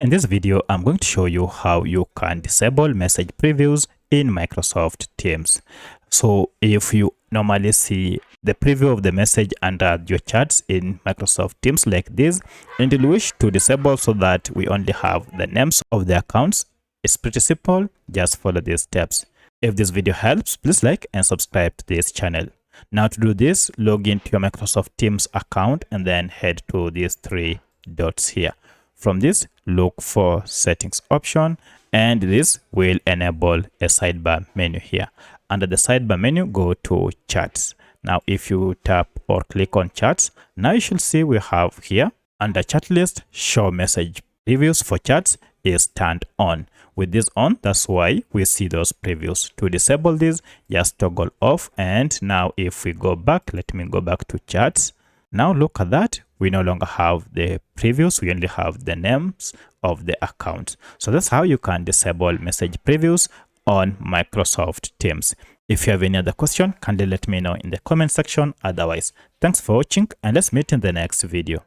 In this video, I'm going to show you how you can disable message previews in Microsoft Teams. So if you normally see the preview of the message under your chats in Microsoft Teams like this, and you wish to disable so that we only have the names of the accounts, it's pretty simple. Just follow these steps. If this video helps, please like and subscribe to this channel. Now to do this, log into your Microsoft Teams account and then head to these three dots here. From this, look for settings option, and this will enable a sidebar menu here. Under the sidebar menu, go to chats. Now if you tap or click on chats, now you should see we have here under chat list, show message previews for chats is turned on. With this on, that's why we see those previews. To disable this, just toggle off. And now if we go back, let me go back to chats. Now look at that. We no longer have the previews. We only have the names of the accounts. So that's how you can disable message previews on Microsoft Teams. If you have any other question, kindly let me know in the comment section. Otherwise, thanks for watching and let's meet in the next video.